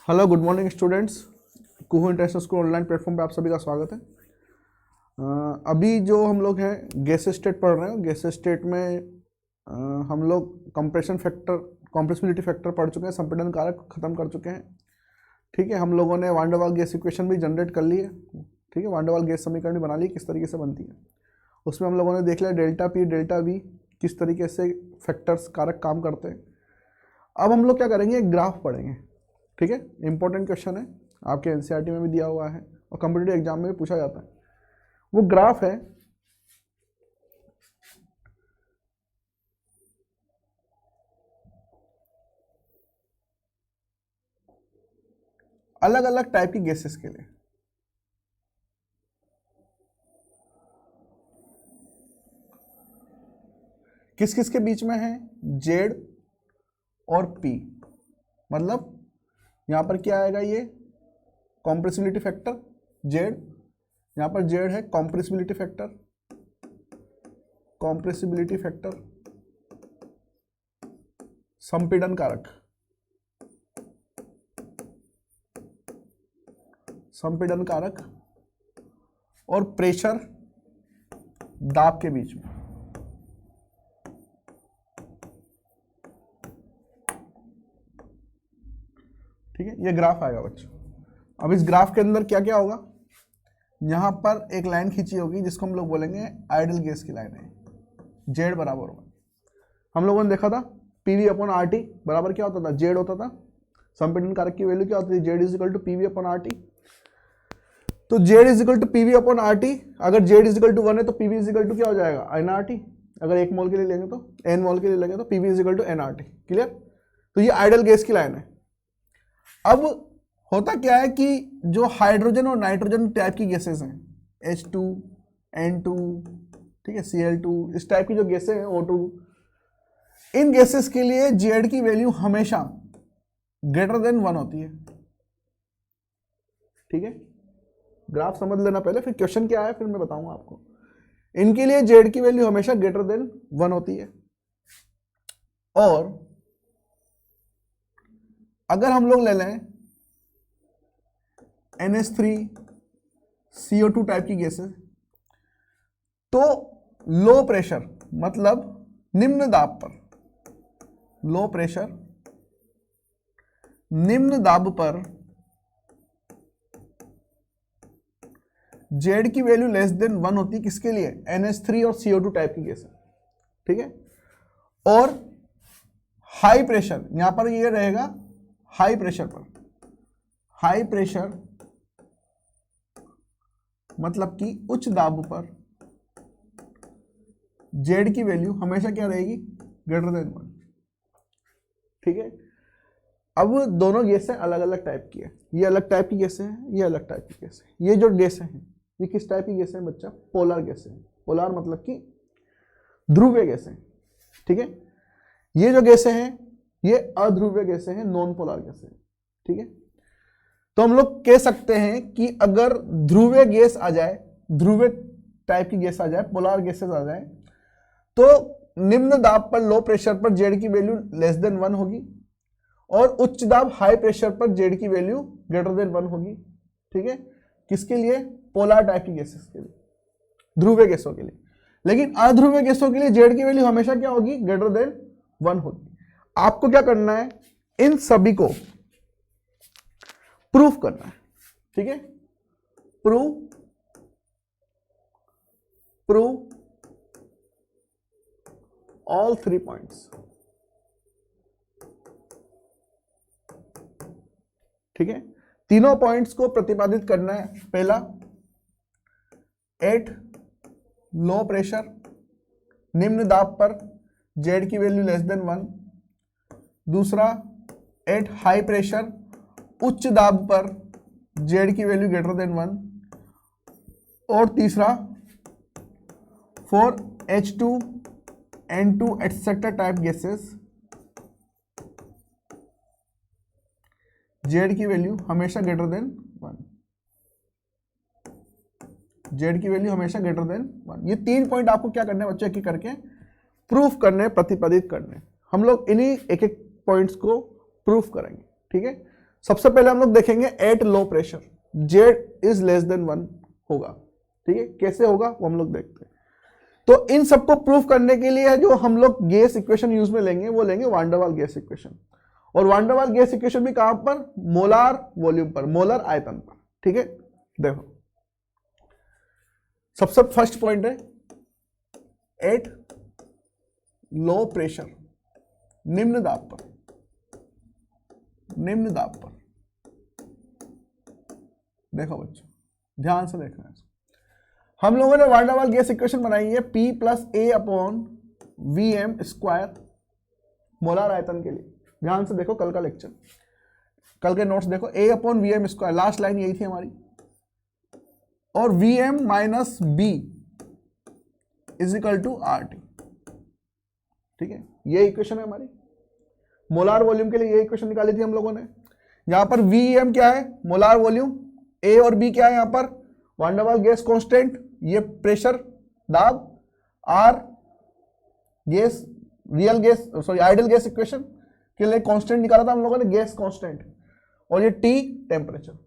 Hello good morning students. Kuhu international school online platform पे आप सभी का स्वागत है। अभी जो हम लोग हैं गैस स्टेट पढ़ रहे हैं। गैस स्टेट में हम लोग कंप्रेशन फैक्टर, कॉम्प्रेसिबिलिटी फैक्टर पढ़ चुके हैं, संपीड़न कारक खत्म कर चुके हैं। ठीक है, हम लोगों ने van der Waal gas equation भी जनरेट कर ली है। ठीक है, वान डेर वाल गैस समीकरण भी बना ली किस तरीके से बनती है। उसमें हम लोगों ने देख लिया डेल्टा पी डेल्टा वी किस तरीके से फैक्टर्स कारक काम करते हैं। अब हम लोग क्या करेंगे, एक ग्राफ पढ़ेंगे। ठीक है, इंपॉर्टेंट क्वेश्चन है, आपके एनसीईआरटी में भी दिया हुआ है और कॉम्पिटिटिव एग्जाम में भी पूछा जाता है। वो ग्राफ है अलग अलग टाइप की गैसेस के लिए। किस किस के बीच में है, जेड और पी। मतलब यहां पर क्या आएगा, ये कॉम्प्रेसिबिलिटी फैक्टर जेड, यहां पर जेड है कॉम्प्रेसिबिलिटी फैक्टर, कॉम्प्रेसिबिलिटी फैक्टर, संपीड़न कारक, संपीड़न कारक और प्रेशर दाब के बीच में। ठीक है, ये ग्राफ आएगा बच्चों। अब इस ग्राफ के अंदर क्या क्या होगा, यहां पर एक लाइन खींची होगी जिसको हम लोग बोलेंगे आइडल गैस की लाइन है। जेड बराबर होगा, हम लोगों ने देखा था पीवी अपॉन आर टी बराबर क्या होता था, जेड होता था। संपीड़न कारक की वैल्यू क्या होती थी, Z is equal to P V upon R T. तो Z is equal to P V upon R T, अगर जेड इज इक्वल टू 1 है तो पीवी इज इक्वल टू क्या हो जाएगा, एन आर टी। अगर 1 मोल के लिए लेंगे तो एन मोल के लिए लेंगे तो PV is equal to n R T. Clear. तो ये आइडल गैस की लाइन है। अब होता क्या है कि जो हाइड्रोजन और नाइट्रोजन टाइप की गैसेस हैं, H2, N2, ठीक है, Cl2, इस टाइप की जो गैसें हैं O2, इन गैसेस के लिए जेड की वैल्यू हमेशा ग्रेटर देन 1 होती है। ठीक है, ग्राफ समझ लेना पहले, फिर क्वेश्चन क्या है फिर मैं बताऊंगा आपको। इनके लिए जेड की वैल्यू हमेशा ग्रेटर देन 1 होती है। और अगर हम लोग ले लें NH3CO2 टाइप की गैसेस, तो लो प्रेशर मतलब निम्न दाब पर, लो प्रेशर निम्न दाब पर जेड की वैल्यू लेस देन 1 होती है। किसके लिए, NH3 और CO2 टाइप की गैस। ठीक है, और हाई प्रेशर, यहां पर ये रहेगा हाई प्रेशर पर, हाई प्रेशर मतलब कि उच्च दाब पर जेड की वैल्यू हमेशा क्या रहेगी, ग्रेटर देन 1। ठीक है, अब दोनों गैसें अलग अलग टाइप की है। ये अलग टाइप की गैसें हैं, ये अलग टाइप की गैसें हैं। ये जो गैसें हैं ये किस टाइप की गैसें हैं बच्चा, पोलर गैसें हैं। पोलर मतलब कि ध्रुवीय गैसें। ठीक है, ये जो गैसें हैं ये अध्रुवीय गैसें हैं, नॉन पोलर गैसें। ठीक है, तो हम लोग कह सकते हैं कि अगर ध्रुवीय गैस आ जाए, ध्रुवीय टाइप की गैस आ जाए, पोलर गैसेस आ जाए, तो निम्न दाब पर लो प्रेशर पर जेड की वैल्यू लेस देन 1 होगी और उच्च दाब हाई प्रेशर पर जेड की वैल्यू ग्रेटर देन 1 होगी। ठीक है, किसके लिए, पोलर टाइप की गैसेस के लिए, ध्रुवीय गैसों के लिए। लेकिन अध्रुवीय गैसों के लिए जेड की वैल्यू हमेशा क्या होगी, ग्रेटर देन 1 होगी। आपको क्या करना है, इन सभी को प्रूफ करना है। ठीक है, प्रूव ऑल 3 पॉइंट्स। ठीक है, तीनों पॉइंट्स को प्रतिपादित करना है। पहला, एट लो प्रेशर निम्न दाब पर जेड की वैल्यू लेस देन 1। दूसरा, एट हाई प्रेशर उच्च दाब पर जेड की वैल्यू ग्रेटर देन 1। और तीसरा, for H2, N2 etcetera type gases Z की वैल्यू हमेशा ग्रेटर देन 1, जेड की वैल्यू हमेशा ग्रेटर देन 1। ये 3 पॉइंट आपको क्या करने हैं बच्चे, एक एक करके प्रूफ करने, प्रतिपादित करने। हम लोग इन्हीं एक एक पॉइंट्स को प्रूफ करेंगे। ठीक है, सबसे पहले हम लोग देखेंगे at low pressure Z is less than 1 होगा। ठीक है, कैसे होगा वो हम लोग देखते हैं। तो इन सबको प्रूफ करने के लिए जो हम लोग गैस इक्वेशन यूज में लेंगे वो लेंगे वान डेर वाल गैस इक्वेशन। और वान डेर वाल गैस इक्वेशन भी कहां पर, मोलार वॉल्यूम पर, मोलर आयतन पर। ठीक है, देखो सबसे फर्स्ट पॉइंट है एट लो प्रेशर, निम्न दाब पर, निम्न दाब पर। देखो बच्चों ध्यान से देखना है, हम लोगों ने van der Waal gas equation बनाई है P प्लस ए upon V M square molar आयतन के लिए। ध्यान से देखो कल का लेक्चर, कल के नोट्स देखो, A upon V M square, last line यही थी हमारी, और V m minus b is equal to R T. ठीक है, ये इक्वेशन है हमारी। मोलार वॉल्यूम के लिए ये इक्वेशन निकाली थी हम लोगों ने। यहां पर वी एम क्या है, मोलार वॉल्यूम, ए और बी क्या है यहां पर, van der Waal gas constant, ये प्रेशर दाब, R gas, real gas sorry ideal gas equation के लिए कांस्टेंट निकाला था हम लोगों ने, गैस कांस्टेंट, और ये टी टेम्परेचर।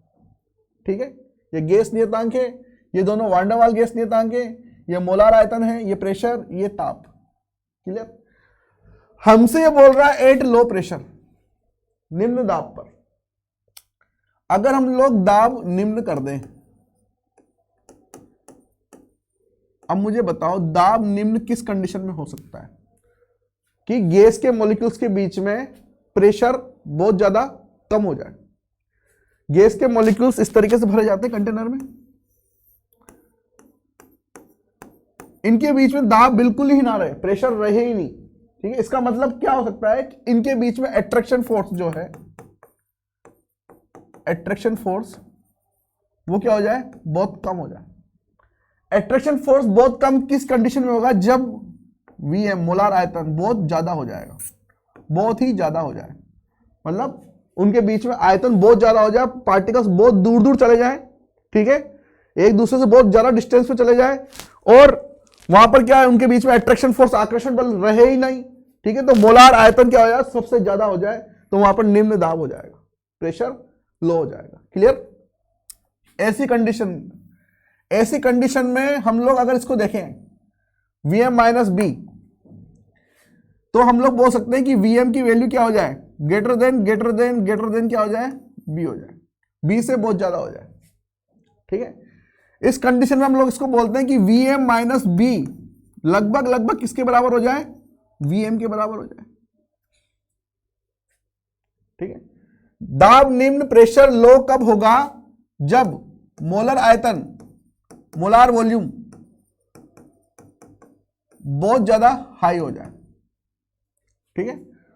ठीक है, ये गैस नियतांक है, ये दोनों वान डेर वाल गैस नियतांक है, ये मोलार आयतन है, ये प्रेशर, ये ताप। क्लियर, हमसे ये बोल रहा है एट लो प्रेशर, निम्न दाब पर। अगर हम लोग दाब निम्न कर दें, अब मुझे बताओ दाब निम्न किस कंडीशन में हो सकता है, कि गैस के मॉलिक्यूल्स के बीच में प्रेशर बहुत ज्यादा कम हो जाए। गैस के मॉलिक्यूल्स इस तरीके से भरे जाते हैं कंटेनर में, इनके बीच में दाब बिल्कुल ही ना रहे, प्रेशर रहे ही नहीं। ठीक है, इसका मतलब क्या हो सकता है कि इनके बीच में एट्रैक्शन फोर्स जो है, एट्रैक्शन फोर्स वो क्या हो जाए, बहुत कम हो जाए। एट्रैक्शन फोर्स बहुत कम किस कंडीशन में होगा, जब Vm मोलार आयतन बहुत ज्यादा हो जाएगा, बहुत ही ज्यादा हो जाए, मतलब उनके बीच में आयतन बहुत ज्यादा हो जाए, पार्टिकल्स बहुत दूर दूर चले जाए। ठीक है, एक दूसरे से बहुत ज्यादा डिस्टेंस पे चले जाए, और वहां पर क्या है, उनके बीच में एट्रैक्शन फोर्स, आकर्षण बल रहे ही नहीं। ठीक है, तो मोलार आयतन क्या हो जाए, सबसे ज्यादा हो जाए, तो वहां पर निम्न दाब हो जाएगा, प्रेशर लो हो जाएगा। क्लियर, ऐसी कंडीशन में हम लोग अगर इसको देखें Vm माइनस बी, तो हम लोग बोल सकते हैं कि Vm की वैल्यू क्या हो जाए, ग्रेटर देन क्या हो जाए, B हो जाए, B से बहुत ज्यादा हो जाए। ठीक है, इस कंडीशन में हम लोग इसको बोलते हैं कि Vm माइनस बी लगभग किसके बराबर हो जाए, Vm के बराबर हो जाए। ठीक है, दाब निम्न प्रेशर लो कब होगा, जब मोलर आयतन, मोलार वॉल्यूम बहुत ज्यादा हाई हो जाए। ठीक है,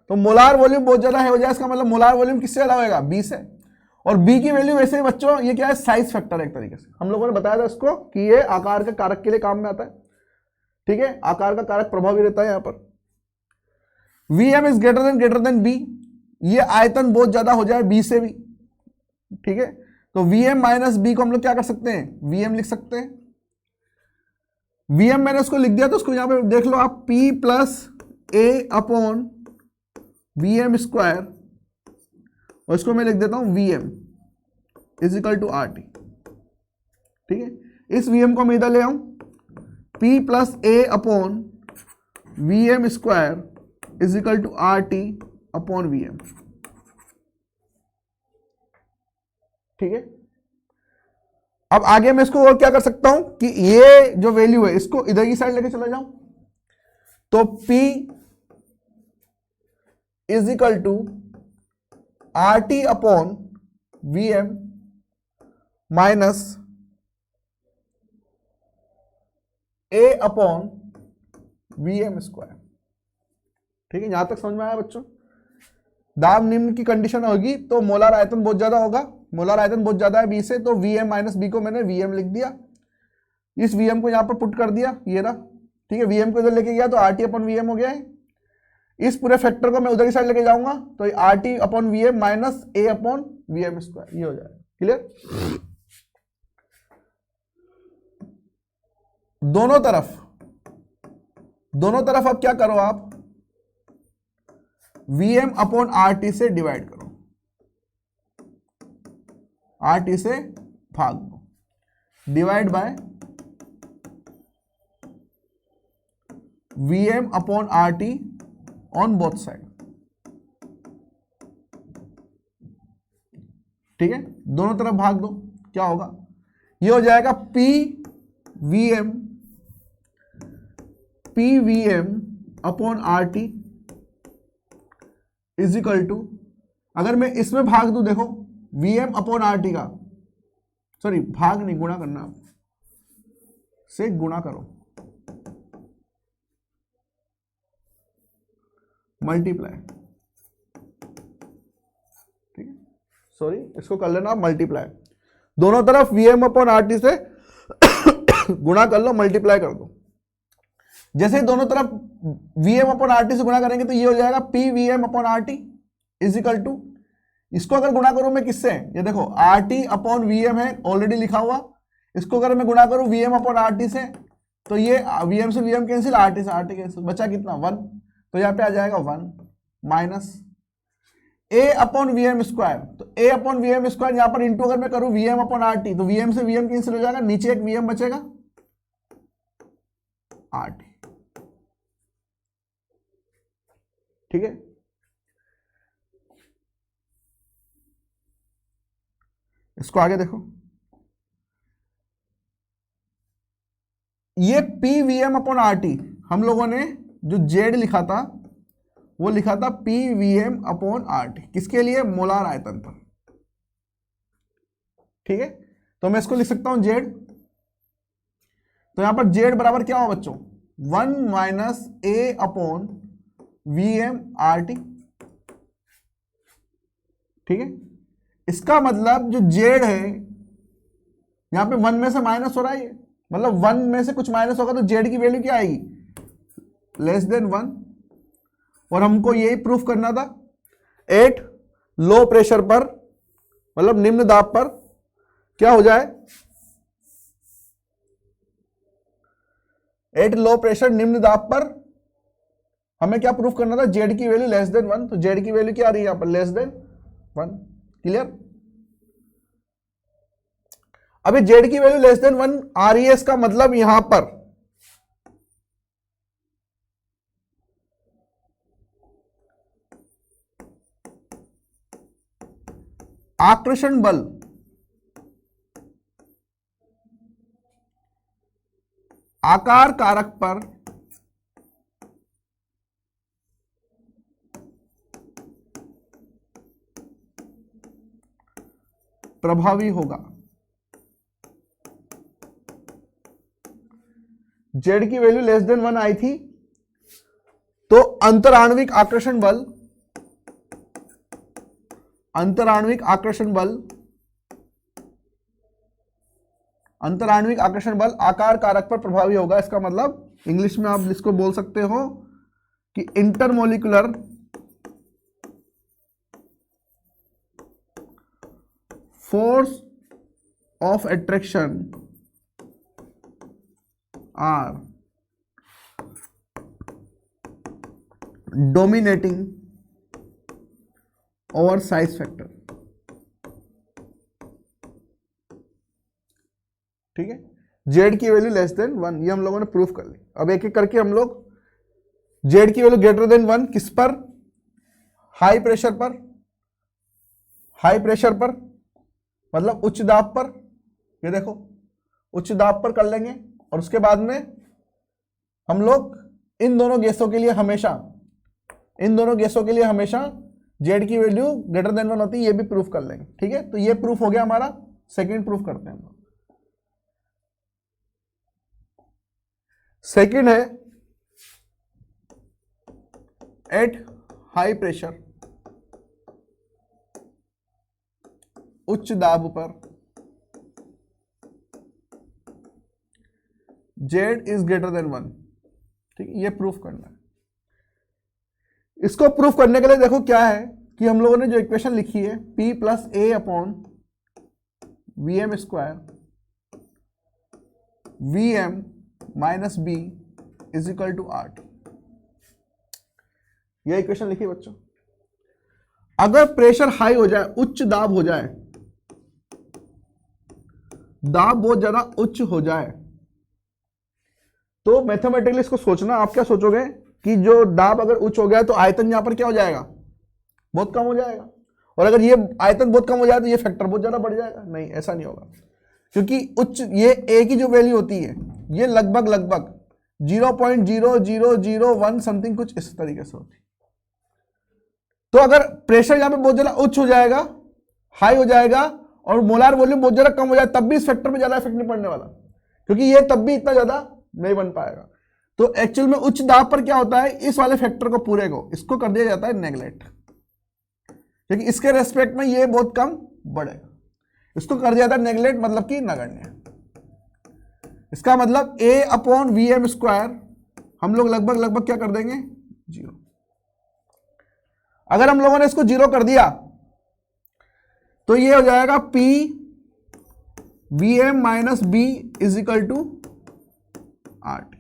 तो मोलार वॉल्यूम बहुत ज्यादा हाई हो जाए, इसका मतलब मोलार वॉल्यूम किससे ज्यादा होगा, बी से। और बी की वैल्यू वैसे ही बच्चों ये क्या है, साइज फैक्टर है एक तरीके से, हम लोगों ने बताया था इसको कि ये आकार के कारक के लिए काम में आता है। ठीक है, आकार का कारक प्रभावी रहता है यहां पर। Vm is greater than b, ये आयतन बहुत ज्यादा हो जाए बी से भी। ठीक है, तो Vm माइनस बी को हम लोग क्या कर सकते हैं, Vm लिख सकते हैं। Vm मैंने उसको लिख दिया, तो उसको यहां पे देख लो आप, P प्लस ए अपॉन Vm स्क्वायर, और इसको मैं लिख देता हूं Vm is equal to R T. ठीक है, इस Vm को मैं इधर ले आऊं, P plus A upon Vm square is equal to R T upon Vm। ठीक है, अब आगे मैं इसको और क्या कर सकता हूं कि ये जो वैल्यू है इसको इधर की साइड लेके चला जाऊं, तो P is equal to R T upon Vm minus A upon Vm square. ठीक है, यहां तक समझ में आया बच्चों। दाब निम्न की कंडीशन होगी तो मोलार आयतन बहुत ज्यादा होगा, मोलार आयतन बहुत ज्यादा है बी से, तो Vm माइनस बी को मैंने Vm लिख दिया, इस Vm को यहां पर पुट कर दिया, ये रहा। ठीक है, Vm को इधर लेके गया तो आर टी अपॉन Vm हो गया है। इस पूरे फैक्टर को मैं उधर की साइड लेके जाऊंगा तो R T upon Vm minus ए अपॉन Vm स्क्वायर, ये हो जाएगा। क्लियर, दोनों तरफ अब क्या करो आप, Vm अपॉन आर टी से डिवाइड करो। आर टी से भाग दो, divide by Vm upon R T on both side. ठीक है, दोनों तरफ भाग दो, क्या होगा, ये हो जाएगा P V m upon R T is equal to, अगर मैं इसमें भाग दूं, देखो Vm अपॉन आर टी का, सॉरी भाग नहीं, गुणा करना, आप से गुणा करो, मल्टीप्लाई, ठीक है, सॉरी इसको कर लेना आप मल्टीप्लाई, दोनों तरफ Vm अपॉन आर टी से गुणा कर लो, मल्टीप्लाई कर दो। जैसे ही दोनों तरफ Vm अपॉन आर टी से गुणा करेंगे तो ये हो जाएगा P V m upon R T is equal to, इसको अगर गुणा करूं मैं किससे, ये देखो R T upon V m है ऑलरेडी लिखा हुआ, इसको अगर मैं गुणा करूं Vm अपॉन आर टी से, तो ये Vm से Vm कैंसिल, आर टी से आर टी कैंसिल, बचा कितना 1, तो यहाँ पे आ जाएगा 1 minus a upon V M square, तो a upon V M square यहाँ पर इंटू अगर मैं करूं Vm अपॉन आर टी, तो Vm से Vm कैंसिल हो जाएगा, नीचे एक Vm बचेगा, आर टी। ठीक है, इसको आगे देखो, ये P V m upon R T हम लोगों ने जो जेड लिखा था वो लिखा था P V m upon R T, किसके लिए, मोलार आयतन पर। ठीक है, तो मैं इसको लिख सकता हूं जेड, तो यहां पर जेड बराबर क्या हो बच्चों, 1 माइनस ए upon V M R T. ठीक है, इसका मतलब जो जेड है यहां पे 1 में से माइनस हो रहा है, मतलब 1 में से कुछ माइनस होगा तो जेड की वैल्यू क्या आएगी, लेस देन 1, और हमको यही प्रूफ करना था। एट लो प्रेशर पर, मतलब निम्न दाब पर क्या हो जाए, एट लो प्रेशर निम्न दाब पर हमें क्या प्रूफ करना था, जेड की वैल्यू लेस देन 1, तो जेड की वैल्यू क्या आ रही है यहां पर, लेस देन 1। क्लियर, अभी जेड की वैल्यू लेस देन 1 आ रही है, इसका मतलब यहां पर आकर्षण बल आकार कारक पर प्रभावी होगा। जेड की वैल्यू लेस देन 1 आई थी, तो अंतराण्विक आकर्षण बल, अंतराण्विक आकर्षण बल, अंतराण्विक आकर्षण बल आकार कारक पर प्रभावी होगा। इसका मतलब इंग्लिश में आप इसको बोल सकते हो कि intermolecular force of attraction are dominating over size factor. ठीक है, जेड की वैल्यू लेस देन 1, ये हम लोगों ने प्रूफ कर ली। अब एक एक करके हम लोग जेड की वैल्यू ग्रेटर देन 1 किस पर, हाई प्रेशर पर, हाई प्रेशर पर मतलब उच्च दाब पर, ये देखो उच्च दाब पर कर लेंगे, और उसके बाद में हम लोग इन दोनों गैसों के लिए हमेशा, इन दोनों गैसों के लिए हमेशा जेड की वैल्यू ग्रेटर देन 1 होती है, ये भी प्रूफ कर लेंगे। ठीक है, तो ये प्रूफ हो गया हमारा, सेकंड प्रूफ करते हैं हम लोग। सेकंड है एट हाई प्रेशर, उच्च दाब पर जेड इज ग्रेटर देन 1। ठीक है, ये प्रूफ करना है। इसको प्रूफ करने के लिए देखो क्या है कि हम लोगों ने जो इक्वेशन लिखी है P plus A upon V M square V m minus b is equal to R T, यह इक्वेशन लिखी बच्चों। अगर प्रेशर हाई हो जाए, उच्च दाब हो जाए, दाब बहुत ज्यादा उच्च हो जाए, तो मैथमेटिकली इसको सोचना, आप क्या सोचोगे कि जो दाब अगर उच्च हो गया तो आयतन यहां पर क्या हो जाएगा, बहुत कम हो जाएगा, और अगर ये आयतन बहुत कम हो जाए तो ये फैक्टर बहुत ज्यादा बढ़ जाएगा। नहीं, ऐसा नहीं होगा, क्योंकि उच्च ये ए की जो वैल्यू होती है ये लगभग 0.0001 समथिंग कुछ इस तरीके से होती है। तो अगर प्रेशर यहां पे बहुत ज्यादा उच्च हो जाएगा, हाई हो जाएगा, और मोलार वॉल्यूम बहुत ज्यादा कम हो जाए, तब भी इस फैक्टर में ज्यादा इफेक्ट नहीं पड़ने वाला, क्योंकि ये तब भी इतना ज्यादा नहीं बन पाएगा। तो एक्चुअल में उच्च दाब पर क्या होता है, इस वाले फैक्टर को पूरे को इसको कर दिया जाता है नेगलेक्ट, क्योंकि इसके रेस्पेक्ट में ये बहुत कम बढ़ेगा, इसको कर दिया जाता है नेगलेक्ट, मतलब कि नगण्य। इसका मतलब A/VM² हम लोग लगभग क्या कर देंगे, 0। अगर हम लोगों ने इसको 0 कर दिया तो ये हो जाएगा PVM - B = RT।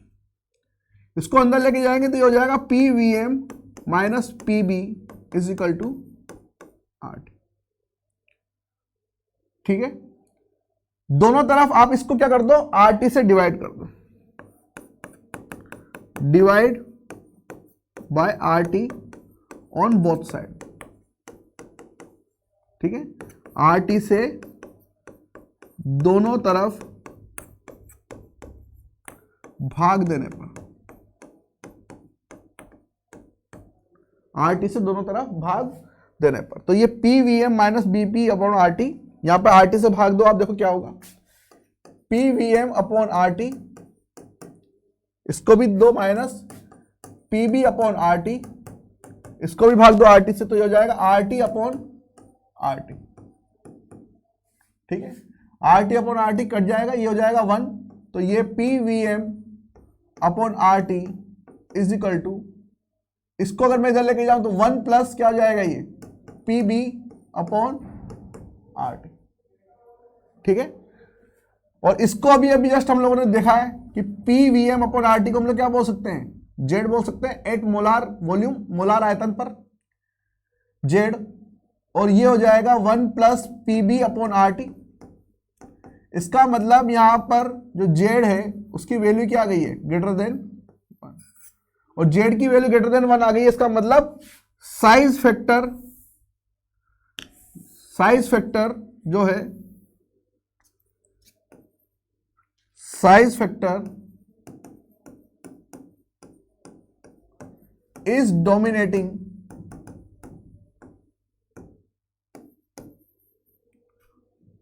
इसको अंदर लेके जाएंगे तो ये हो जाएगा PVM - PB = RT। ठीक है, दोनों तरफ आप इसको क्या कर दो, RT से डिवाइड कर दो, divide by RT on both side. ठीक है, RT से दोनों तरफ भाग देने पर, RT से दोनों तरफ भाग देने पर, तो ये PVM - BP/RT, यहां पे RT से भाग दो, आप देखो क्या होगा, PVM/RT, इसको भी दो माइनस PB/RT, इसको भी भाग दो RT से, तो ये हो जाएगा RT/RT। ठीक है, RT/RT कट जाएगा, ये हो जाएगा 1, तो ये PVM/RT = इसको अगर मैं इधर लेके जाऊं तो 1 प्लस क्या हो जाएगा, ये PB/RT। ठीक है, और इसको अभी जस्ट हम लोगों ने देखा है कि PVM/RT को हम लोग क्या बोल सकते हैं, Z बोल सकते हैं, 8 मोलार वॉल्यूम, मोलार आयतन पर Z, और ये हो जाएगा 1 प्लस PB/RT। इसका मतलब यहां पर जो Z है उसकी वैल्यू क्या आ गई है, ग्रेटर देन 1, और Z की वैल्यू ग्रेटर देन 1 आ गई है। इसका मतलब साइज फैक्टर जो है, size factor is dominating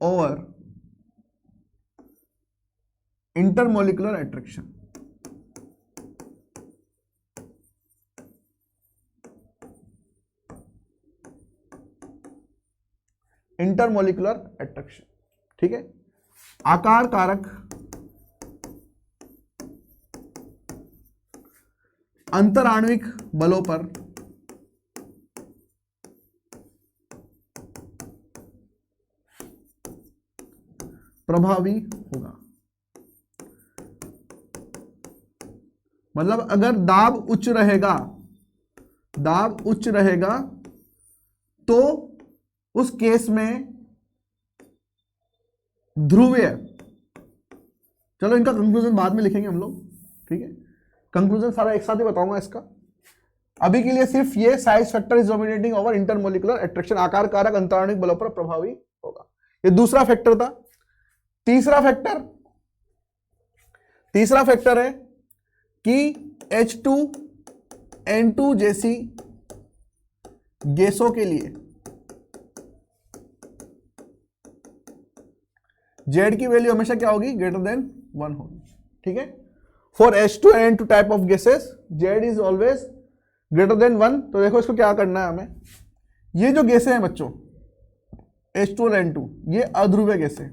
over intermolecular attraction। Intermolecular attraction. ठीक है, आकार कारक अंतराण्विक बलों पर प्रभावी होगा। मतलब अगर दाब उच्च रहेगा तो उस केस में ध्रुवीय, चलो इनका कंक्लूजन बाद में लिखेंगे हम लोग। ठीक है, कंक्लूजन सारा एक साथ ही बताऊंगा इसका, अभी के लिए सिर्फ ये size factor is dominating over intermolecular attraction, आकार कारक अंतराण्विक बलों पर प्रभावी होगा। ये दूसरा फैक्टर था। तीसरा फैक्टर है कि H2N2 जैसी गैसों के लिए Z की वैल्यू हमेशा क्या होगी, ग्रेटर देन 1 होगी। ठीक है, for H2N2 type of gases Z is always greater than 1। तो देखो इसको क्या करना है हमें, ये जो गैसें हैं बच्चों H2 और N2, ये अध्रुवीय गैसें,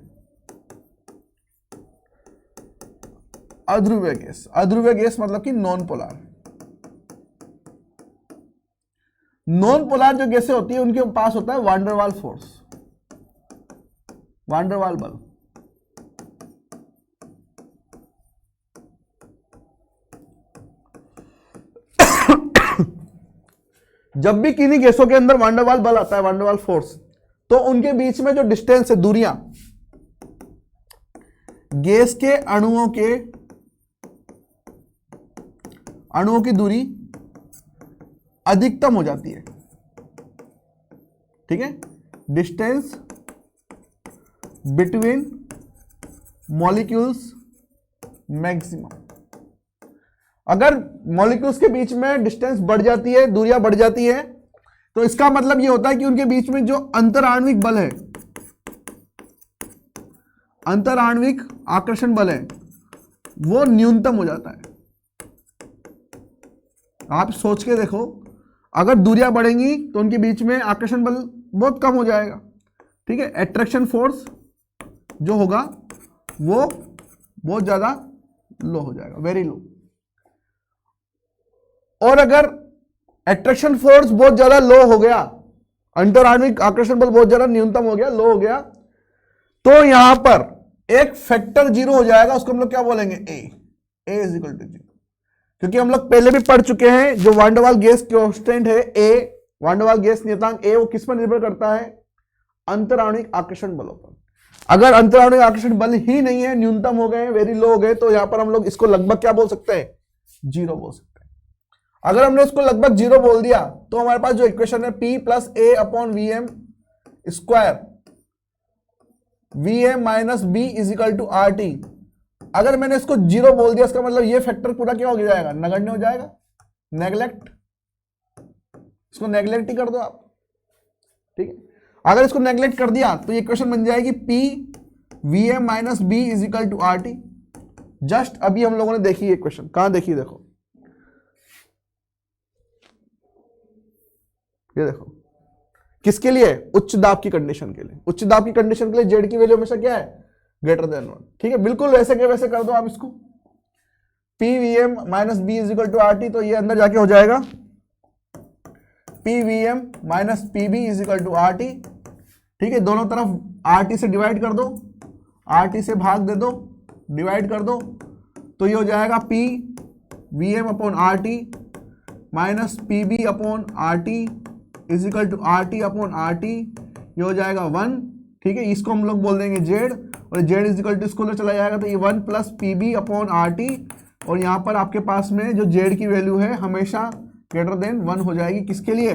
अध्रुवीय गैस मतलब कि नॉन पोलर। नॉन पोलर जो गैसें होती है उनके पास होता है वांडरवाल फोर्स, वांडरवाल बल। जब भी किन्हीं गैसों के अंदर वांडरवाल बल आता है, वांडरवाल फोर्स, तो उनके बीच में जो डिस्टेंस है, दूरियां, गैस के अणुओं की दूरी अधिकतम हो जाती है, ठीक है, डिस्टेंस बिटवीन मॉलिक्यूल्स मैक्सिमम। अगर मॉलिक्यूल्स के बीच में डिस्टेंस बढ़ जाती है, दूरियां बढ़ जाती है, तो इसका मतलब यह होता है कि उनके बीच में जो अंतराण्विक बल है, अंतराण्विक आकर्षण बल है, वो न्यूनतम हो जाता है। आप सोच के देखो, अगर दूरियां बढ़ेंगी तो उनके बीच में आकर्षण बल बहुत कम हो जाएगा, ठीक है, अट्रैक्शन फोर्स जो होगा वो बहुत ज्यादा लो हो जाएगा, वेरी लो। और अगर अट्रैक्शन फोर्स बहुत ज्यादा लो हो गया, अंतराण्विक आकर्षण बल बहुत ज्यादा न्यूनतम हो गया, लो हो गया, तो यहां पर एक फैक्टर 0 हो जाएगा, उसको हम लोग क्या बोलेंगे, ए इज इक्वल टू 0। क्योंकि हम लोग पहले भी पढ़ चुके हैं, जो van der Waals gas constant है ए, वान डेर वाल्स गैस नियतांक ए, वो किस पर निर्भर करता है, अंतराण्विक आकर्षण बलों पर। अगर अंतराण्विक आकर्षण बल ही नहीं है, न्यूनतम हो गए, वेरी लो हो गए, तो यहां पर हम लोग इसको लगभग क्या बोल सकते हैं, 0 बोल सकते हैं। अगर हमने इसको लगभग 0 बोल दिया तो हमारे पास जो इक्वेशन है P plus A upon V M square V m minus b is equal to R T, अगर मैंने इसको 0 बोल दिया, इसका मतलब ये फैक्टर पूरा क्या हो जाएगा, नगण्य हो जाएगा, नेग्लेक्ट, इसको नेग्लेक्ट ही कर दो आप, ठीक है। अगर इसको नेग्लेक्ट कर दिया तो ये इक्वेशन बन जाएगी P V m minus b is equal to R T. Just अभी हम लोगों ने देखी ये इक्वेशन, कहां देखी, देखो ये देखो, किसके लिए, उच्च दाब की कंडीशन के लिए। उच्च दाब की कंडीशन के लिए जेड की वैल्यू हमेशा क्या है, ग्रेटर देन 1, ठीक है। बिल्कुल वैसे के वैसे कर दो आप इसको, P V m minus b is equal to R T, तो ये अंदर जाके हो जाएगा P V m minus P b is equal to R T, ठीक है। दोनों तरफ आर टी से डिवाइड कर दो, आर टी से भाग दे दो, डिवाइड कर दो, तो ये हो जाएगा P V m upon R T minus P b upon R T is equal to R T upon R T, ये हो जाएगा 1, ठीक है। इसको हम लोग बोल देंगे जेड, और जेड इज इक्वल टू इसको चला जाएगा, तो ये 1 plus P b upon R T, और यहाँ पर आपके पास में जो जेड की वैल्यू है हमेशा ग्रेटर देन 1 हो जाएगी, किसके लिए,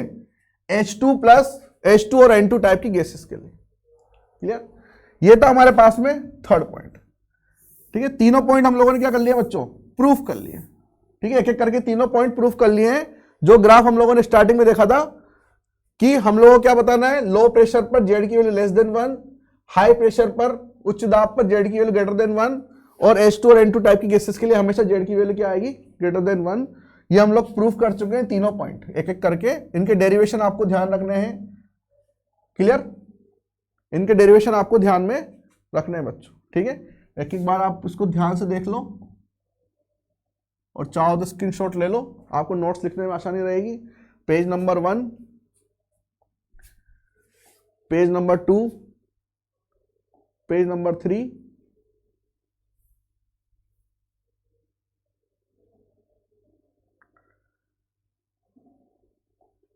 H2 प्लस H2 और N2 टाइप की गैसेस के लिए, क्लियर। ये था हमारे पास में थर्ड पॉइंट, ठीक है। तीनों पॉइंट हम लोगों ने क्या कर लिया बच्चों, प्रूफ कर लिए, ठीक है। एक एक करके तीनों पॉइंट प्रूफ कर लिए हैं। जो ग्राफ हम लोगों ने स्टार्टिंग में देखा था कि हम लोगों को क्या बताना है, लो प्रेशर पर जेड की value less than 1, high pressure पर उच्च दाब पर जेड की वैल्यू ग्रेटर देन 1, और H2 और N2 टाइप की गैसेस के लिए हमेशा जेड की वैल्यू क्या आएगी, ग्रेटर देन 1। ये हम लोग प्रूफ कर चुके हैं तीनों पॉइंट, एक एक करके। इनके डेरिवेशन आपको ध्यान रखने हैं, क्लियर, इनके डेरिवेशन आपको ध्यान में रखने हैं बच्चों, ठीक है। एक एक बार आप इसको ध्यान से देख लो, और चाहो तो स्क्रीनशॉट ले लो, आपको नोट्स लिखने में आसानी रहेगी। Page number 1, page number 2, page number 3,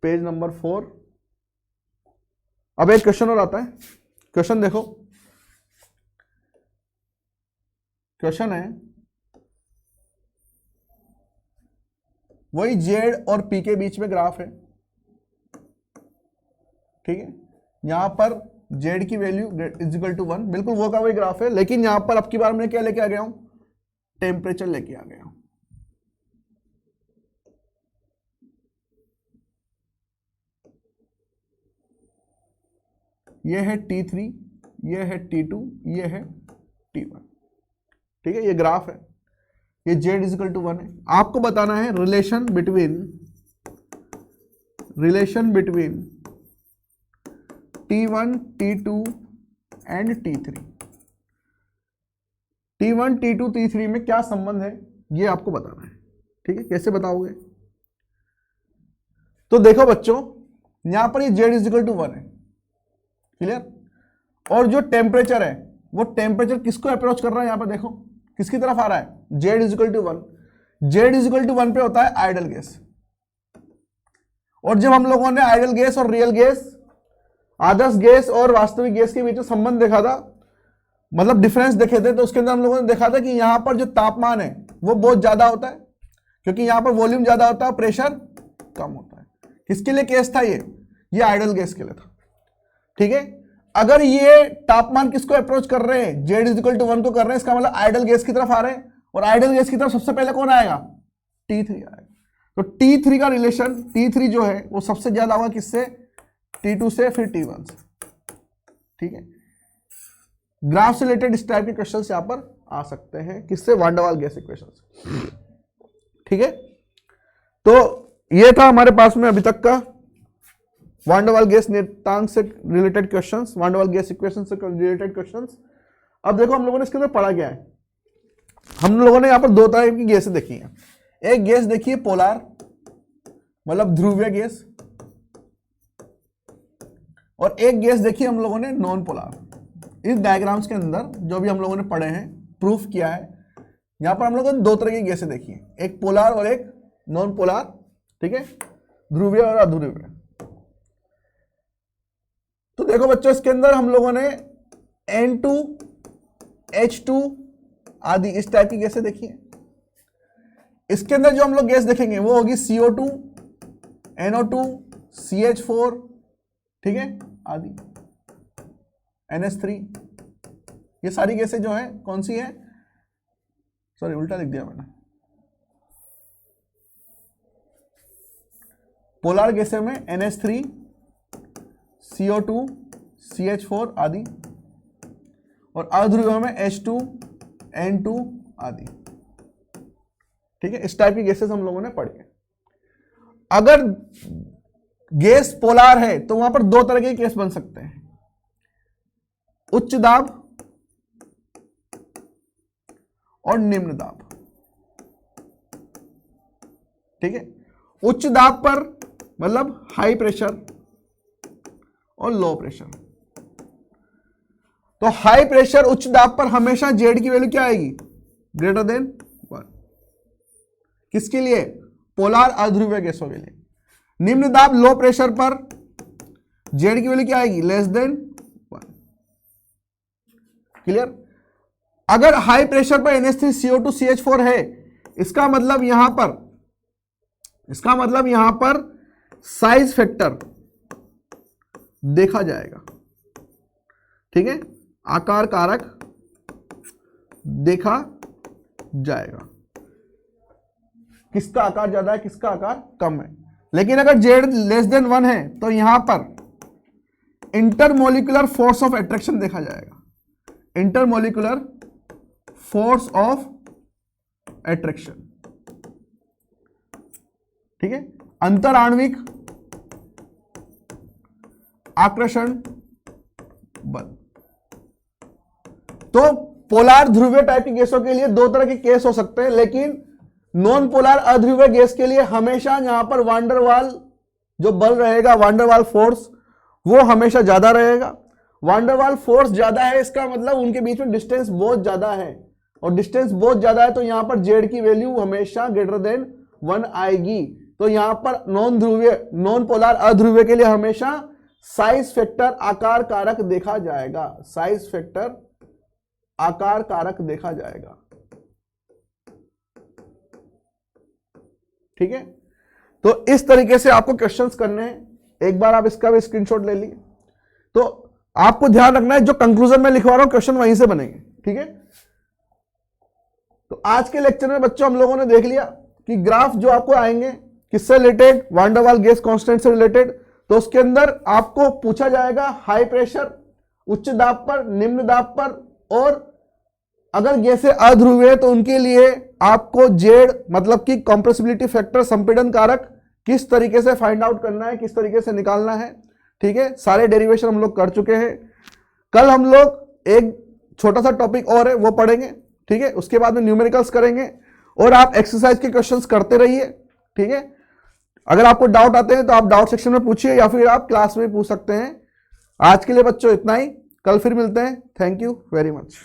page number 4। अब एक क्वेश्चन और आता है, क्वेश्चन देखो, क्वेश्चन है वही जेड और पी के बीच में ग्राफ है, ठीक है। यहां पर जेड की वैल्यू इज इक्वल टू 1, बिल्कुल वो का वही ग्राफ है, लेकिन यहां पर अब की बार मैं क्या लेके आ गया हूं, टेम्परेचर लेके आ गया हूं। ये है T3, ये है T2, ये है T1, ठीक है। ये ग्राफ है, ये Z इज इक्वल टू 1 है। आपको बताना है relation between T1, T2 and T3। T1, T2, T3 में क्या संबंध है, ये आपको बताना है, ठीक है। कैसे बताओगे, तो देखो बच्चों, यहां पर ये Z इज इक्वल टू 1 है, क्लियर। और जो टेम्परेचर है, वो टेम्परेचर किसको अप्रोच कर रहा है, यहां पर देखो किसकी तरफ आ रहा है, Z is equal to 1। Z is equal to 1 पे होता है आइडल गैस, और जब हम लोगों ने आइडल गैस और रियल गैस, आदर्श गैस और वास्तविक गैस के बीच में संबंध देखा था, मतलब डिफरेंस देखे थे, तो उसके अंदर हम लोगों ने देखा था कि यहां पर जो तापमान है वो बहुत ज्यादा होता है, क्योंकि यहां पर वॉल्यूम ज्यादा होता है, प्रेशर कम होता है। किसके लिए केस था ये आइडल गैस के लिए था। ठीक है, अगर ये तापमान किसको अप्रोच कर रहे हैं, Z = 1 को कर रहे हैं, इसका मतलब आइडल गैस की तरफ आ रहे हैं, और आइडल गैस की तरफ सबसे पहले कौन आएगा, T3 आएगा। तो T3 का रिलेशन, T3 जो है वो सबसे ज्यादा होगा किससे, T2 से, फिर T1 से। ठीक है, ग्राफ से रिलेटेड इस टाइप के क्वेश्चंस यहां पर आ सकते हैं, किससे, वान डेर वाल गैस इक्वेशन से। ठीक है, तो ये था हमारे पास में अभी तक का वान डेर वाल गैस नियतांक से रिलेटेड क्वेश्चंस, वान डेर वाल गैस इक्वेशन से रिलेटेड क्वेश्चंस। अब देखो हम लोगों ने इसके अंदर पढ़ा क्या है। हम लोगों ने यहां पर दो तरह की गैसें देखी हैं। एक गैस देखी है पोलार, मतलब ध्रुवीय गैस, और एक गैस देखी हम लोगों ने नॉन पोलार। इस डायग्राम्स के अंदर जो भी हम लोगों ने पढ़े हैं, प्रूफ किया है, यहां पर हम लोगों ने दो तरह की गैसें देखी हैं, एक पोलार और एक नॉन पोलार। ठीक है, ध्रुवीय और अध्रुवीय। तो देखो बच्चों, इसके अंदर हम लोगों ने N2, H2 आदि इस टाइप की गैसें देखी हैं। इसके अंदर जो हम लोग गैस देखेंगे वो होगी CO2, NO2, CH4, ठीक है, आदि NH3। ये सारी गैसें जो है कौन सी है, सॉरी उल्टा लिख दिया मैंने। पोलार गैसें में NH3, CO2, CH4 आदि, और अध्रुवीय में H2, N2 आदि। ठीक है, इस टाइप की गैसेस हम लोगों ने पढ़ी है। अगर गैस पोलार है तो वहां पर दो तरह के केस बन सकते हैं, उच्च दाब और निम्न दाब। ठीक है, उच्च दाब पर मतलब हाई प्रेशर और लो प्रेशर। तो हाई प्रेशर उच्च दाब पर हमेशा Z की वैल्यू क्या आएगी, ग्रेटर देन 1। किसके लिए, पोलार अध्रुवीय गैसों के लिए। निम्न दाब लो प्रेशर पर Z की वैल्यू क्या आएगी, लेस देन 1। क्लियर। अगर हाई प्रेशर पर NH3, CO2, CH4 है, इसका मतलब यहां पर साइज फैक्टर देखा जाएगा। ठीक है, आकार कारक देखा जाएगा, किसका आकार ज्यादा है, किसका आकार कम है। लेकिन अगर Z लेस देन 1 है तो यहां पर इंटरमोलिकुलर फोर्स ऑफ अट्रैक्शन देखा जाएगा, इंटरमोलिकुलर फोर्स ऑफ अट्रैक्शन। ठीक है, अंतर आणविक आकर्षण बल। तो पोलार ध्रुवीय टाइप की गैसों के लिए दो तरह के केस हो सकते हैं, लेकिन नॉन पोलार अध्रुवीय गैस के लिए हमेशा यहां पर वान डेर वाल जो बल रहेगा, वान डेर वाल फोर्स, वो हमेशा ज्यादा रहेगा। वान डेर वाल फोर्स ज्यादा है, इसका मतलब उनके बीच में डिस्टेंस बहुत ज्यादा है, और डिस्टेंस बहुत ज्यादा है तो यहां पर Z की वैल्यू हमेशा ग्रेटर देन 1 आएगी। तो यहां पर नॉन पोलार अध्रुवीय के लिए हमेशा साइज फैक्टर आकार कारक देखा जाएगा, साइज फैक्टर आकार कारक देखा जाएगा। ठीक है, तो इस तरीके से आपको क्वेश्चंस करने हैं। एक बार आप इसका भी स्क्रीनशॉट ले लिए। तो आपको ध्यान रखना है, जो कंक्लूजन में लिखवा रहा हूं क्वेश्चन वहीं से बनेंगे। ठीक है, तो आज के लेक्चर में बच्चों हम लोगों ने देख लिया कि ग्राफ जो आपको आएंगे किससे रिलेटेड, वान डेर वाल गैस कांस्टेंट से रिलेटेड। तो उसके अंदर आपको पूछा जाएगा हाई प्रेशर, उच्च दाब पर, निम्न दाब पर, और अगर गैसें अध्रुवीय तो उनके लिए आपको Z मतलब कि कंप्रेसिबिलिटी फैक्टर, संपीड़न कारक किस तरीके से फाइंड आउट करना है, किस तरीके से निकालना है। ठीक है, सारे डेरिवेशन हम लोग कर चुके हैं। कल हम लोग एक छोटा सा टॉपिक और है वो पढ़ेंगे। ठीक है, उसके बाद में न्यूमेरिकल्स करेंगे, और आप एक्सरसाइज के क्वेश्चंस करते रहिए। ठीक है, अगर आपको डाउट आते हैं तो आप डाउट सेक्शन में पूछिए, या फिर आप क्लास में पूछ सकते हैं। आज के लिए बच्चों इतना ही, कल फिर मिलते हैं। Thank you very much.